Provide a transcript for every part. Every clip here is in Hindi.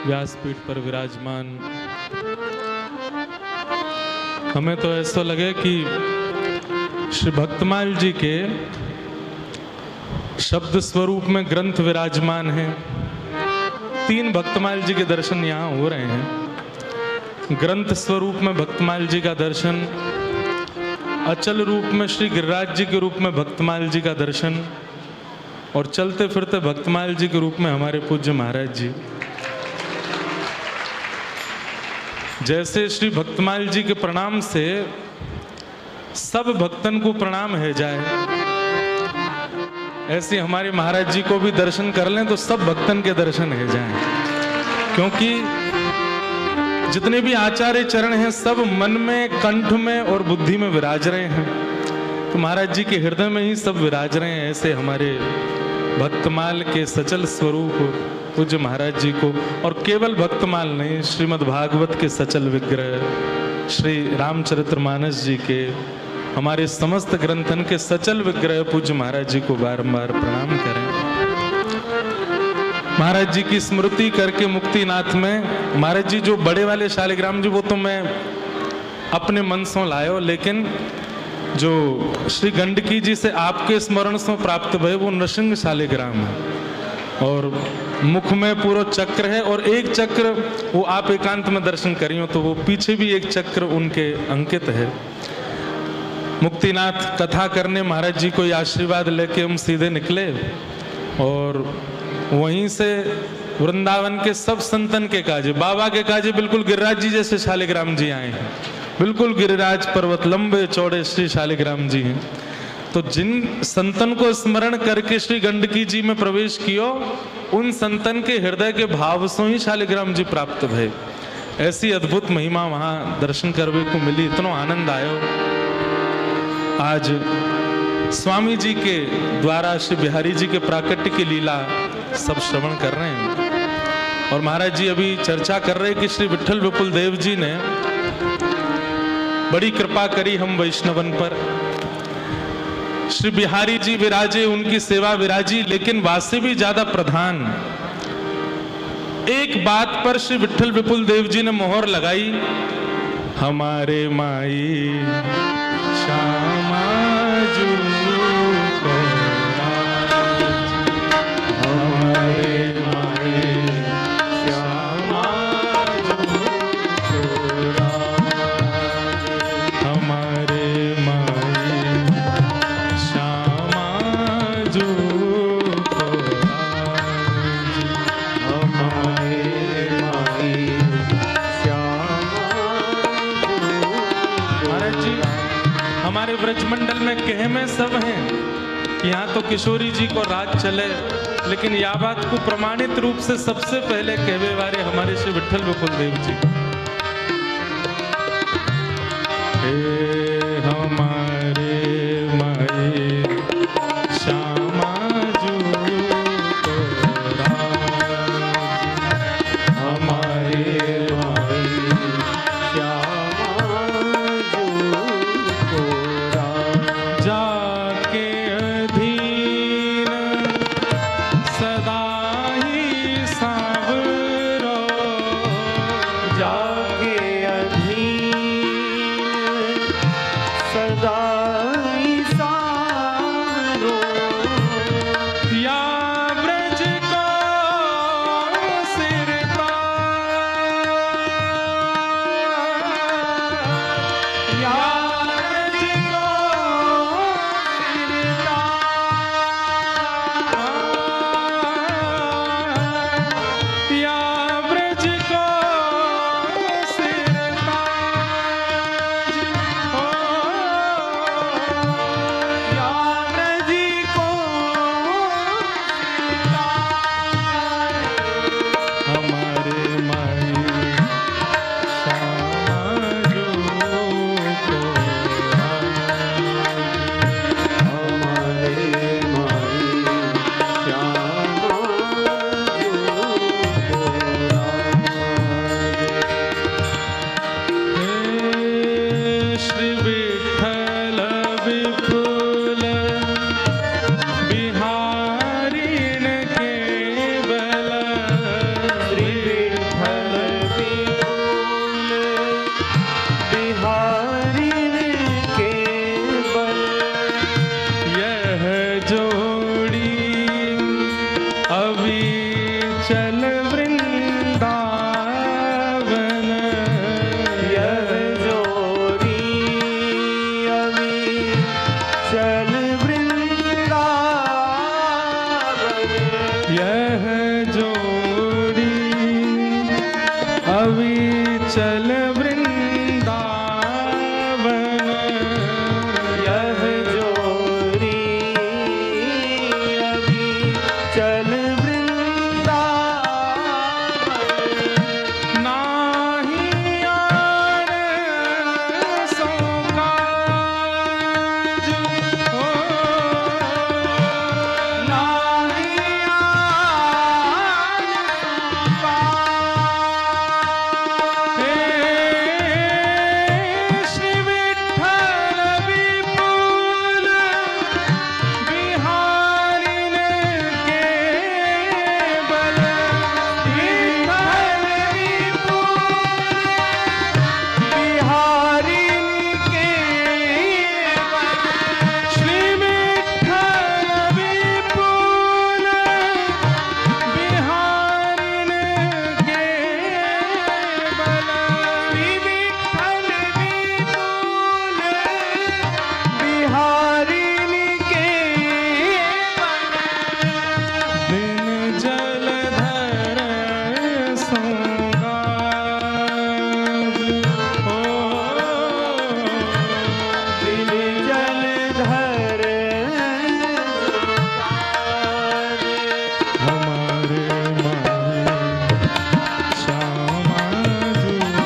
व्यासपीठ पर विराजमान, हमें तो ऐसा लगे कि श्री भक्तमाल जी के शब्द स्वरूप में ग्रंथ विराजमान हैं। 3 भक्तमाल जी के दर्शन यहाँ हो रहे हैं। ग्रंथ स्वरूप में भक्तमाल जी का दर्शन, अचल रूप में श्री गिरिराज जी के रूप में भक्तमाल जी का दर्शन, और चलते फिरते भक्तमाल जी के रूप में हमारे पूज्य महाराज जी। जैसे श्री भक्तमाल जी के प्रणाम से सब भक्तन को प्रणाम है जाए, ऐसे हमारे महाराज जी को भी दर्शन कर लें तो सब भक्तन के दर्शन है जाएं। क्योंकि जितने भी आचार्य चरण हैं सब मन में, कंठ में और बुद्धि में विराज रहे हैं। तो महाराज जी के हृदय में ही सब विराज रहे हैं। ऐसे हमारे भक्तमाल के सचल स्वरूप पूज्य महाराज जी को, और केवल भक्तमाल नहीं, श्रीमद् भागवत के सचल विग्रह, श्री रामचरितमानस जी के, हमारे समस्त ग्रंथन के सचल विग्रह पूज्य महाराज जी को बारंबार प्रणाम करें। महाराज जी की स्मृति करके मुक्तिनाथ में महाराज जी जो बड़े वाले शालिग्राम जी, वो तो मैं अपने मन से लायो, लेकिन जो श्री गंडकी जी से आपके स्मरण से प्राप्त भय वो नृसिंह शालिग्राम है, और मुख में पूरा चक्र है, और एक चक्र वो आप एकांत में दर्शन करियो तो वो पीछे भी एक चक्र उनके अंकित है। मुक्तिनाथ कथा करने महाराज जी को आशीर्वाद लेके हम सीधे निकले, और वहीं से वृंदावन के सब संतन के काजे, बाबा के काजे बिल्कुल गिरिराज जी जैसे शालिग्राम जी आए हैं। बिल्कुल गिरिराज पर्वत लंबे चौड़े श्री शालिग्राम जी हैं। तो जिन संतन को स्मरण करके श्री गंडकी जी में प्रवेश कियो, उन संतन के हृदय के भाव से ही शालिग्राम जी प्राप्त भय। ऐसी अद्भुत महिमा वहां दर्शन करने को मिली, इतना आनंद आयो। आज स्वामी जी के द्वारा श्री बिहारी जी के प्राकट्य की लीला सब श्रवण कर रहे हैं, और महाराज जी अभी चर्चा कर रहे हैं कि श्री विठल विपुल देव जी ने बड़ी कृपा करी हम वैष्णवन पर। श्री बिहारी जी विराजे, उनकी सेवा विराजी, लेकिन वासे भी ज्यादा प्रधान एक बात पर श्री विठल विपुल देव जी ने मोहर लगाई, हमारे माई श्यामा जू को हमारे माई श्यामा जू को हमारे माई श्यामा जू को हमारे माई श्यामा। महाराज जी हमारे ब्रजमंडल में कहे में सब हैं कि यहाँ तो किशोरी जी को राज चले, लेकिन यह बात को प्रमाणित रूप से सबसे पहले कहवे वाले हमारे श्री विठल विपुल देव जी। हे हमारे माई श्यामा जू को राज, हमारे माई श्यामा जू को राज, जाके अधीन सदा ही सांवरो, जाके अधीन अभी चल वृंदावन, यह जोरी अभी चल वृंदावन, नाही आन सो काज हो, नाही आन हे श्री विठ्ठल विपुल बिहारिन केवल, विठ्ठल विपुल बिहारिन केवल, श्री विठ्ठल विपुल बिहारिन केवल, श्री विठ्ठल विपुल बिहारिन केवल, दिन जलधर सोगाज हो, दिल जलधर हमारे माई श्यामा जू को हमारे माई श्यामा हमारे माई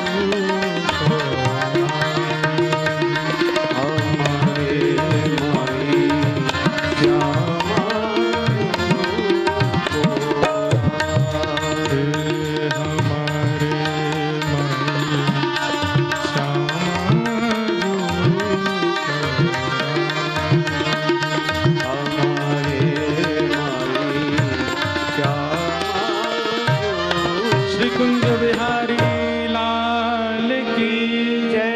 श्री कुंज बिहारी लाल की जय।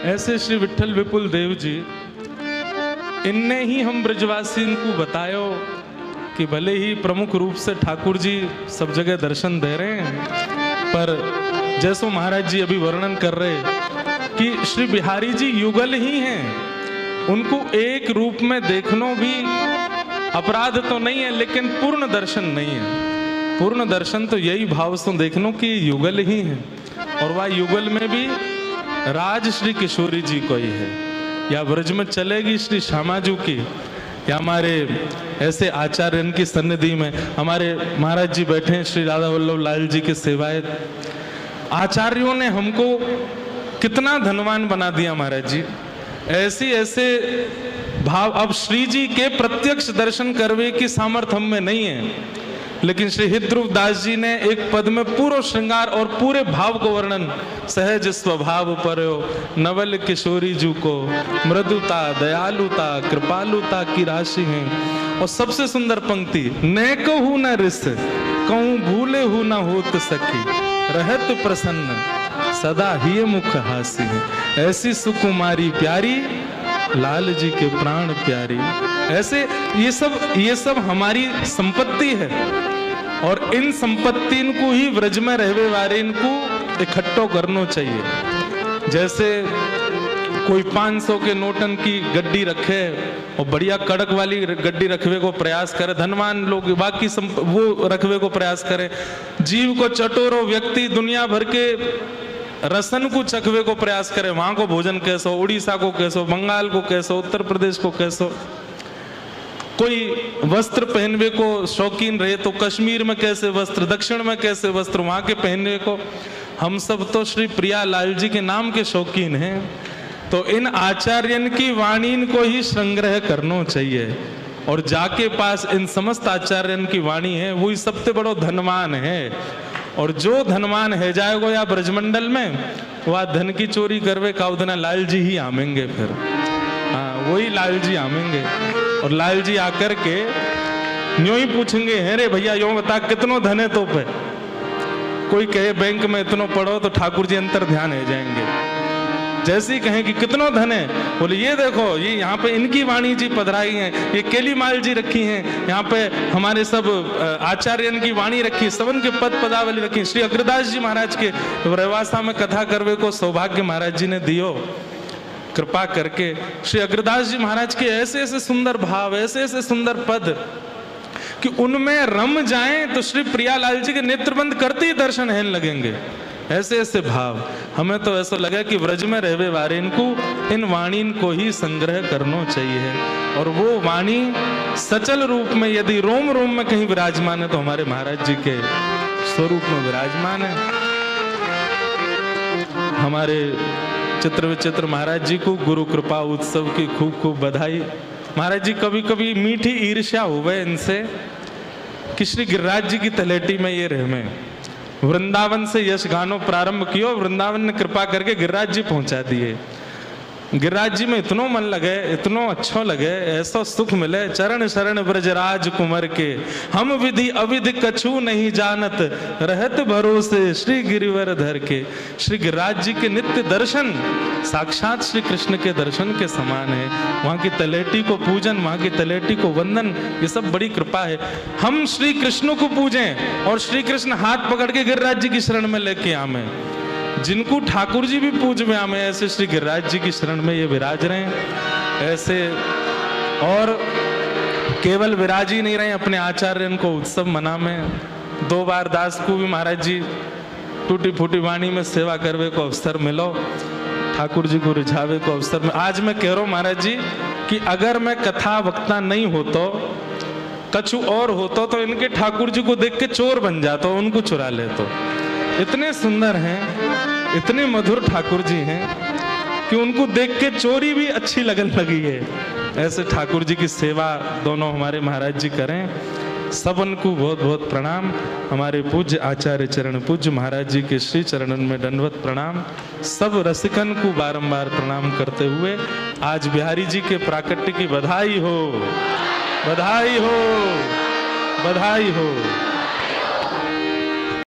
ऐसे श्री विठ्ठल विपुल देव जी, इनने ही हम ब्रजवासी को बतायो कि भले ही प्रमुख रूप से ठाकुर जी सब जगह दर्शन दे रहे हैं, पर जैसो महाराज जी अभी वर्णन कर रहे कि श्री बिहारी जी युगल ही हैं, उनको एक रूप में देखनो भी अपराध तो नहीं है, लेकिन पूर्ण दर्शन नहीं है। पूर्ण दर्शन तो यही भाव से देखनो कि युगल ही है, और वह युगल में भी राज श्री किशोरी जी को ही है, या ब्रज में चलेगी श्री श्यामाजू की, या हमारे ऐसे आचार्य की सन्निधि में हमारे महाराज जी बैठे हैं, श्री राधा वल्लभ लाल जी के सेवायत। आचार्यों ने हमको कितना धनवान बना दिया महाराज जी। ऐसे ऐसे भाव, अब श्री जी के प्रत्यक्ष दर्शन करवे की सामर्थ्य हम में नहीं है, लेकिन श्री हितध्रुव दास जी ने एक पद में पूरा श्रृंगार और पूरे भाव को वर्णन, सहज स्वभाव पर्यो नवल किशोरी जू को, मृदुता दयालुता कृपालुता की राशि है। और सबसे सुंदर पंक्ति, न कहूँ न रिस कहूँ भूले हूँ न होत सखी, रहत प्रसन्न सदा ही मुख हासी है। ऐसी सुकुमारी प्यारी लाल जी के प्राण प्यारी। ऐसे ये सब हमारी संपत्ति है, और इन संपत्ति को ही व्रज में रहने वाले इनको इकट्ठो करना चाहिए। जैसे कोई 500 के नोटन की गड्डी रखे और बढ़िया कड़क वाली गड्डी रखवे को प्रयास करे, धनवान लोग बाकी वो रखवे को प्रयास करे। जीव को चटोरो व्यक्ति दुनिया भर के रसन को चखवे को प्रयास करे, वहां को भोजन कैसो, उड़ीसा को कैसो, बंगाल को कैसो, उत्तर प्रदेश को कैसो। कोई वस्त्र पहनवे को शौकीन रहे तो कश्मीर में कैसे वस्त्र, दक्षिण में कैसे वस्त्र, वहां के पहनने को। हम सब तो श्री प्रिया लाल जी के नाम के शौकीन हैं, तो इन आचार्यन की वाणी को ही संग्रह करना चाहिए, और जाके पास इन समस्त आचार्यन की वाणी है, वही सबसे बड़ो धनवान है। और जो धनवान है जाएगो या ब्रजमंडल में, वह धन की चोरी करवे काउदना लाल जी ही आमेंगे फिर। हाँ, वही लाल जी आमेंगे, और लाल जी आकर के यूं ही पूछेंगे, है रे भैया यूं बता कितनो धन है तो पे। कोई कहे बैंक में इतनो पड़ो तो ठाकुर जी अंतर ध्यान है जाएंगे। जैसे ही कहें कि कितनो धन है, बोले ये देखो ये यहाँ पे इनकी वाणी जी पधराई है, ये केलीमाल जी रखी हैं, यहाँ पे हमारे सब आचार्यन की वाणी रखी, सबन के पद पदावली रखी। श्री अग्रदास जी महाराज के रेवासा में कथा करवे को सौभाग्य महाराज जी ने दियो कृपा करके। श्री अग्रदास जी महाराज के ऐसे ऐसे सुंदर भाव, ऐसे ऐसे सुंदर पद कि उनमें रम जाएं तो श्री प्रियालाल जी के नेत्रबंद करते ही दर्शन हेन लगेंगे। ऐसे ऐसे भाव। हमें तो ऐसा लगा कि व्रज में रहवे वारे इनको इन वाणी को ही संग्रह करना चाहिए। और वो वाणी सचल रूप में यदि रोम रोम में कहीं विराजमान है तो हमारे महाराज जी के स्वरूप में विराजमान है। हमारे चित्र विचित्र महाराज जी को गुरु कृपा उत्सव की खूब खूब बधाई। महाराज जी कभी कभी मीठी ईर्ष्या हुए इनसे कि श्री गिरिराज जी की तलेटी में ये रह में वृंदावन से यश गानो प्रारंभ कियो, वृंदावन ने कृपा करके गिरिराज जी पहुंचा दिए। गिरिराज जी में इतनो मन लगे, इतनो अच्छो लगे, ऐसा सुख मिले। चरण शरण ब्रजराज कुंवर के, हम विधि अविधि कछु नहीं जानत, रहत भरोसे श्री गिरिवर धर के। श्री गिरिराज जी के नित्य दर्शन साक्षात श्री कृष्ण के दर्शन के समान है। वहाँ की तलेटी को पूजन, वहाँ की तलेटी को वंदन, ये सब बड़ी कृपा है। हम श्री कृष्ण को पूजें और श्री कृष्ण हाथ पकड़ के गिरिराज जी की शरण में लेके आवे। जिनको ठाकुर जी भी पूज में आमे, ऐसे श्री गिरिराज जी की शरण में ये विराज रहे हैं। ऐसे और केवल विराज ही नहीं रहे, अपने आचार्य इनको उत्सव मना में 2 बार दास को भी महाराज जी टूटी फूटी वाणी में सेवा करवे को अवसर मिलो, ठाकुर जी को रिझावे को अवसर में। आज मैं कह रहा हूँ महाराज जी कि अगर मैं कथा वक्ता नहीं होतो, कछु और होतो, तो इनके ठाकुर जी को देख के चोर बन जाता, उनको चुरा लेतो। इतने सुंदर हैं, इतने मधुर ठाकुर जी हैं कि उनको देख के चोरी भी अच्छी लगन लगी है। ऐसे ठाकुर जी की सेवा दोनों हमारे महाराज जी करें। सबन को बहुत बहुत प्रणाम। हमारे पूज्य आचार्य चरण, पूज्य महाराज जी के श्री चरणन में दंडवत प्रणाम। सब रसिकन को बारंबार प्रणाम करते हुए आज बिहारी जी के प्राकट्य की बधाई हो, बधाई हो, बधाई हो।